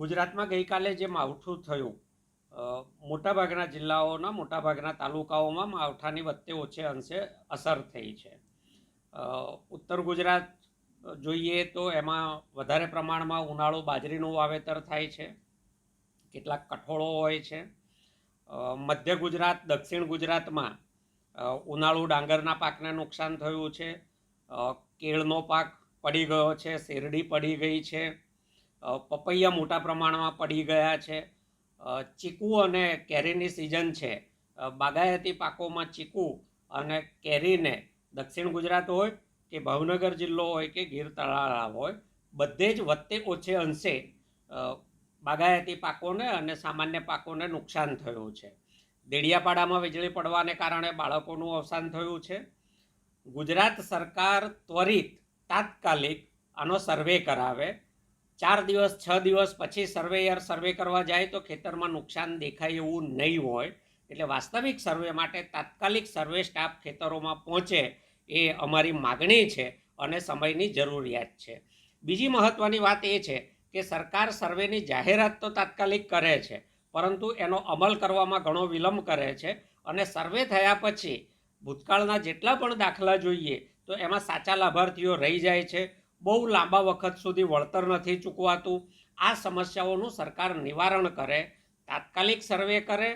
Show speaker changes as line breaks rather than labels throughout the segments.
ગુજરાતમાં ગઈકાલે જે માવઠું થયું, મોટાભાગના જિલ્લાઓના મોટાભાગના તાલુકાઓમાં માવઠાની વચ્ચે ઓછે અંશે અસર થઈ છે. ઉત્તર ગુજરાત જોઈએ તો એમાં વધારે પ્રમાણમાં ઉનાળુ બાજરીનું વાવેતર થાય છે, કેટલાક કઠોળો હોય છે. મધ્ય ગુજરાત, દક્ષિણ ગુજરાતમાં ઉનાળુ ડાંગરના પાકને નુકસાન થયું છે, કેળનો પાક પડી ગયો છે, શેરડી પડી ગઈ છે, પપૈયા મોટા પ્રમાણમાં પડી ગયા છે. ચીકુ અને કેરીની સિઝન છે. બાગાયતી પાકોમાં ચીકુ અને કેરીને દક્ષિણ ગુજરાત હોય કે ભાવનગર જિલ્લો હોય કે ગીર તળાવ હોય, બધે જ વત્તે ઓછે અંશે બાગાયતી પાકોને અને સામાન્ય પાકોને નુકસાન થયું છે. દેડિયાપાડામાં વીજળી પડવાને કારણે બાળકોનું અવસાન થયું છે. ગુજરાત સરકાર ત્વરિત તાત્કાલિક આનો સર્વે કરાવે. 4 દિવસ 6 દિવસ પછી સર્વેયર સર્વે કરવા જાય તો ખેતરમાં નુકસાન દેખાય એવું નહીં હોય. એટલે વાસ્તવિક સર્વે માટે તાત્કાલિક સર્વે સ્ટાફ ખેતરોમાં પહોંચે એ અમારી માગણી છે અને સમયની જરૂરિયાત છે. બીજી મહત્ત્વની વાત એ છે કે સરકાર સર્વેની જાહેરાત તો તાત્કાલિક કરે છે, પરંતુ એનો અમલ કરવામાં ઘણો વિલંબ કરે છે અને સર્વે થયા પછી ભૂતકાળના જેટલા પણ દાખલા જોઈએ તો એમાં સાચા લાભાર્થીઓ રહી જાય છે. બહુ લાંબા વખત સુધી વળતર નથી ચૂકવાતું. આ સમસ્યાઓનું સરકાર નિવારણ કરે, તાત્કાલિક સર્વે કરે,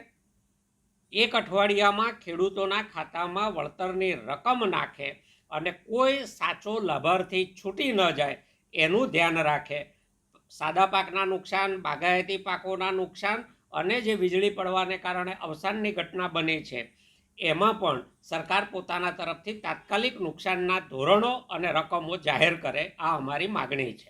1 અઠવાડિયામાં ખેડૂતોના ખાતામાં વળતરની રકમ નાખે અને કોઈ સાચો લાભાર્થી છૂટી ન જાય એનું ધ્યાન રાખે. સાદા પાકના નુકસાન, બાગાયતી પાકોના નુકસાન અને જે વીજળી પડવાને કારણે અવસાનની ઘટના બની છે એમાં પણ સરકાર પોતાના તરફથી તાત્કાલિક નુકસાનના ધોરણો અને રકમો જાહેર કરે. આ અમારી માગણી છે.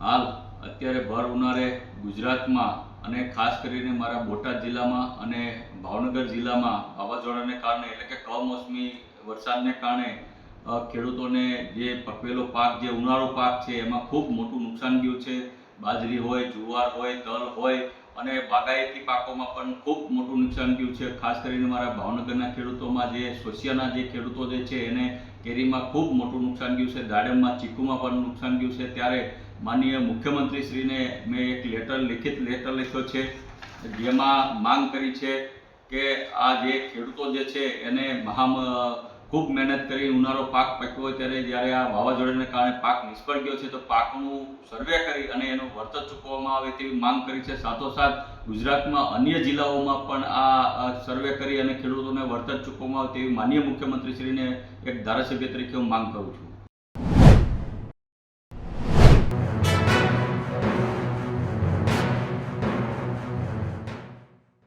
હાલ અત્યારે ભર ઉનાળે ગુજરાતમાં અને ખાસ કરીને મારા બોટાદ જિલ્લામાં અને ભાવનગર જિલ્લામાં વાવાઝોડાને કારણે એટલે કે કમોસમી વરસાદને કારણે ખેડૂતોને જે પકવેલો પાક, જે ઉનાળુ પાક છે એમાં ખૂબ મોટું નુકસાન ગયું છે. બાજરી હોય, જુવાર હોય, તલ હોય અને બાગાયતી પાકોમાં પણ ખૂબ મોટું નુકસાન ગયું છે. ખાસ કરીને મારા ભાવનગરના ખેડૂતોમાં જે સોસિયાના જે ખેડૂતો જે છે એને કેરીમાં ખૂબ મોટું નુકસાન ગયું છે. દાડમમાં, ચીકુમાં પણ નુકસાન ગયું છે. ત્યારે માનનીય મુખ્યમંત્રીશ્રીને મેં એક લિખિત લેટર લખ્યો છે, જેમાં માંગ કરી છે કે આ જે ખેડૂતો જે છે એને ખૂબ મહેનત કરી ઉનાળો પાક પક્યો હોય ત્યારે જ્યારે આ વાવાઝોડાને કારણે પાક નિષ્ફળ ગયો છે તો પાકનું સર્વે કરી અને એનું વળતર ચૂકવવામાં આવે તેવી માંગ કરી છે. સાથોસાથ ગુજરાતમાં અન્ય જિલ્લાઓમાં પણ આ સર્વે કરી અને ખેડૂતોને વળતર ચૂકવવામાં આવે તેવી માનનીય મુખ્યમંત્રીશ્રીને એક ધારાસભ્ય તરીકે હું માંગ કરું છું.